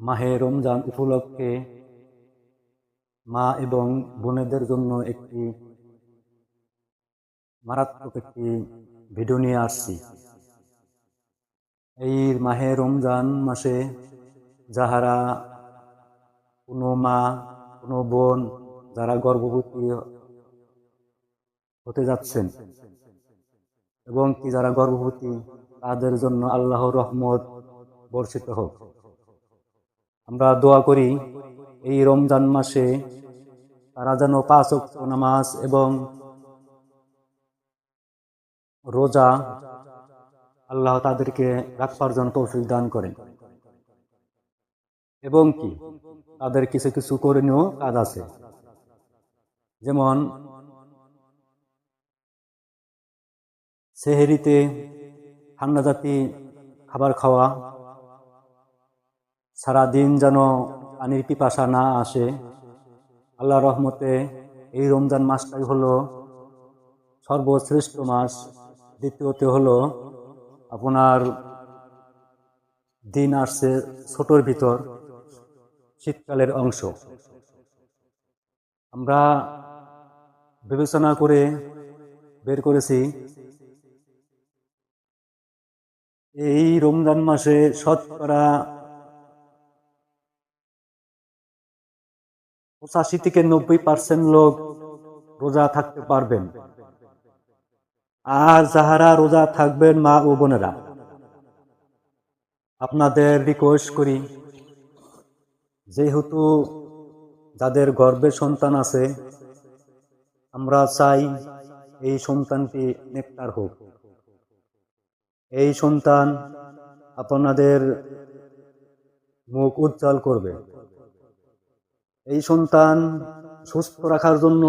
মাহে রমজান উপলক্ষে মা এবং বোনেদের জন্য একটি মারাত্মক একটি ভিডিও নিয়ে আসছি। এই মাহে রমজান মাসে যাহারা কোনো মা, কোনো বোন যারা গর্ভবতী হতে যাচ্ছেন এবং কি যারা গর্ভবতী তাদের জন্য আল্লাহর রহমত বর্ষিত হোক। আমরা দোয়া করি এই রমজান মাসে তারা যেন 5 ওয়াক্ত নামাজ এবং রোজা আল্লাহ তাদেরকে রাখবার জন্য তৌফিক দান করেন এবং কি তাদের কিছু কিছু করণীয় কাজ আছে, যেমন সেহরিতে ঠান্ডা জাতি খাবার খাওয়া, সারাদিন যেন পানির পিপাসা না আসে। আল্লাহ রহমতে এই রমজান মাসটাই হলো সর্বশ্রেষ্ঠ মাস। দ্বিতীয়তে হলো আপনার দিন আসছে ছোটর ভিতর শীতকালের অংশ। আমরা বিবেচনা করে বের করেছি এই রমজান মাসে শতকরা 85 থেকে 90% লোক রোজা থাকতে পারবেন। আর যাহারা রোজা থাকবেন মা ও বোনেরা, আপনাদের রিকোয়েস্ট করি, যেহেতু যাদের গর্ভে সন্তান আছে আমরা চাই এই সন্তানটি নেককার হোক। এই সন্তান আপনাদের মুখ উজ্জ্বল করবে। এই সন্তান সুস্থ রাখার জন্য,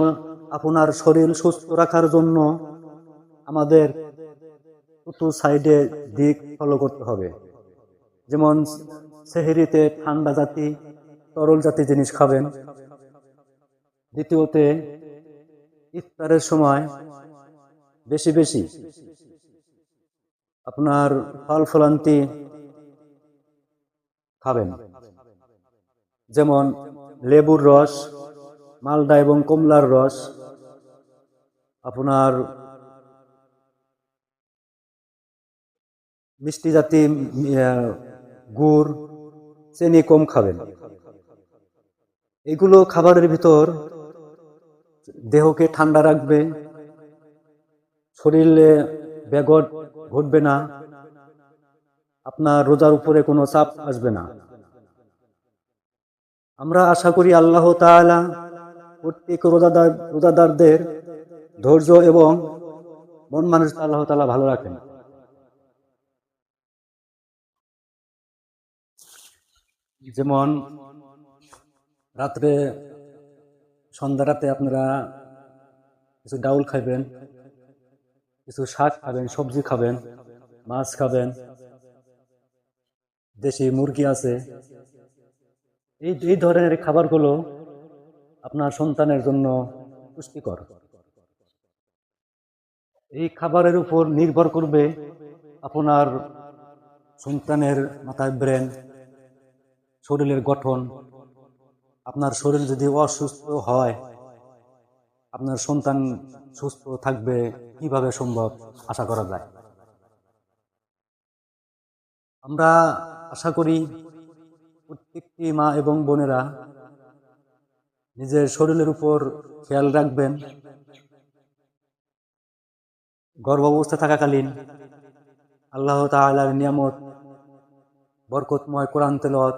আপনার শরীর সুস্থ রাখার জন্য আমাদের দুটো সাইডে দিক ফলো করতে হবে। যেমন সেহরিতে ঠান্ডা জাতি তরল জাতীয় জিনিস খাবেন। দ্বিতীয়তে ইফতারের সময় বেশি বেশি আপনার ফল ফলান্তি খাবেন, যেমন লেবুর রস, মালদা এবং কমলার রস, আপনার মিষ্টি জাতীয় গুড়, চিনি কম খাবেন। এগুলো খাবারের ভিতর দেহকে ঠান্ডা রাখবে, শরীরে ব্যাঘাত ঘটবে না, আপনার রোজার উপরে কোনো চাপ আসবে না। আমরা আশা করি আল্লাহ তাআলা প্রত্যেক রোজাদারদের ধৈর্য এবং মন মানুষ আল্লাহ তাআলা ভালো রাখেন। যেমন রাত্রে সন্ধ্যা রাতে আপনারা কিছু ডাউল খাবেন, কিছু শাক খাবেন, সবজি খাবেন, মাছ খাবেন, দেশি মুরগি আছে। এই ধরনের খাবারগুলো আপনার সন্তানের জন্য পুষ্টিকর। এই খাবারের উপর নির্ভর করবে আপনার সন্তানের মাথায় ব্রেন, শরীরের গঠন। আপনার শরীর যদি অসুস্থ হয় আপনার সন্তান সুস্থ থাকবে কিভাবে সম্ভব আশা করা যায়? আমরা আশা করি প্রত্যেকটি মা এবং বোনেরা নিজের শরীরের উপর খেয়াল রাখবেন। গর্ভাবস্থা থাকাকালীন আল্লাহ তাআলার নিয়ামত, বরকতময় কোরআন তেলাওয়াত,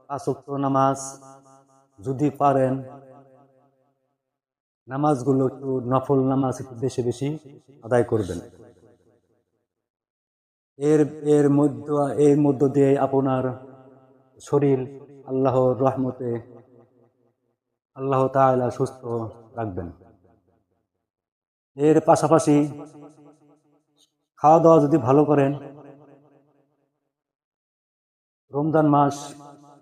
5 ওয়াক্ত নামাজ যদি পারেন, নামাজগুলো একটু নফল নামাজ একটু বেশি বেশি আদায় করবেন। এর মধ্য দিয়ে আপনার শরীর আল্লাহর রহমতে আল্লাহ তাআলা সুস্থ রাখবেন। এর পাশাপাশি খাওয়া দাওয়া যদি ভালো করেন, রমজান মাস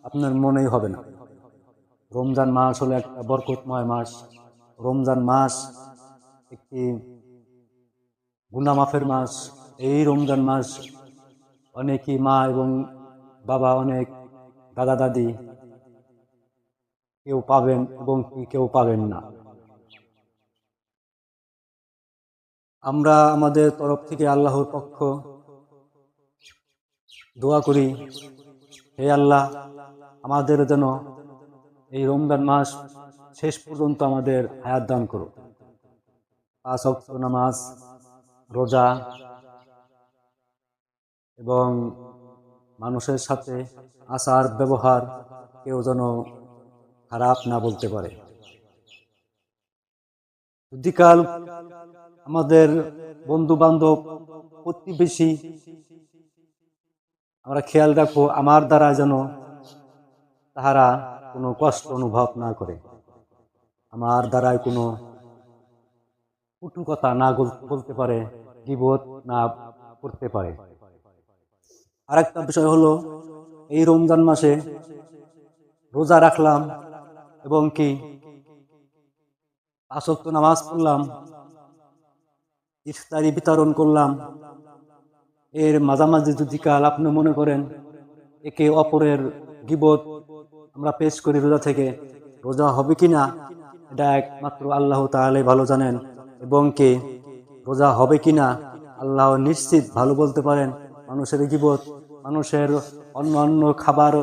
আপনার মনেই হবে না। রমজান মাস হলো একটা বরকতময় মাস। রমজান মাস একটি গুনাহ মাফের মাস। এই রমজান মাস অনেকই মা এবং বাবা অনেক দাদা দাদি কেউ পাবেন এবং কি কেউ পাবেন না। আমরা আমাদের তরফ থেকে আল্লাহর পক্ষ দোয়া করি, হে আল্লাহ, আমাদের যেন এই রমজান মাস শেষ পর্যন্ত আমাদের হায়াত দান করো। 5 ওয়াক্ত নামাজ, রোজা এবং মানুষের সাথে আচার ব্যবহার কেউ যেন খারাপ না বলতে পারে। যদি কাল আমাদের বন্ধু বান্ধব প্রতিবেশী, আমরা খেয়াল রাখবো আমার দ্বারা যেন তাহারা কোনো কষ্ট অনুভব না করে, আমার দ্বারাই কোনো কটু কথা না বলতে পারে, গীবত না করতে পারে। আরেকটা বিষয় হলো, এই রমজান মাসে রোজা রাখলাম এবং কি 5 ওয়াক্ত নামাজ পড়লাম, ইফতারি বিতরণ করলাম, এর মাঝামাঝি যদি কাল আপনি মনে করেন একে অপরের গীবত আমরা পেশ করি রোজা থেকে, রোজা হবে কিনা এটা একমাত্র আল্লাহ তাআলাই ভালো জানেন, এবং কি রোজা হবে কিনা আল্লাহ নিশ্চিত ভালো বলতে পারেন। মানুষের গীবত, মানুষের অন্য অন্য খাবার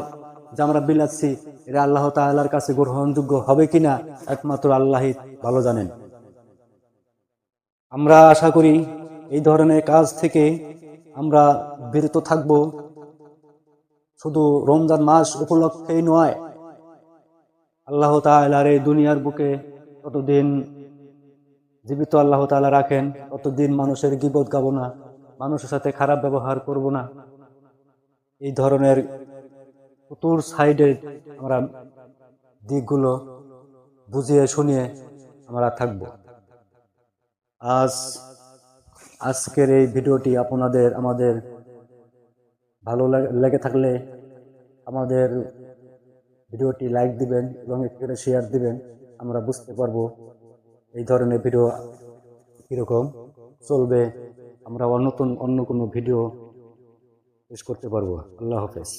যা আমরা বিলাচ্ছি, এটা আল্লাহ তাআলার কাছে গ্রহণযোগ্য হবে কিনা একমাত্র আল্লাহই ভালো জানেন। আমরা আশা করি এই ধরনের কাজ থেকে আমরা বিরত থাকব। শুধু রমজান মাস উপলক্ষেই নয়, আল্লাহ তাআলার এই দুনিয়ার বুকে ততদিন জীবিত আল্লাহ তাআলা রাখেন, ততদিন মানুষের গীবত গাবো না, মানুষের সাথে খারাপ ব্যবহার করব না। এই ধরনের চতুর সাইডের আমরা দিকগুলো বুঝিয়ে শুনিয়ে আমরা থাকব। আজকের এই ভিডিওটি আমাদের ভালো লেগে থাকলে আমাদের ভিডিওটি লাইক দিবেন এবং একটু শেয়ার দিবেন। আমরা বুঝতে পারবো এই ধরনের ভিডিও কিরকম চলবে, আমরা অন্য কোনো ভিডিও পেশ করতে পারবো। আল্লাহ হাফেজ।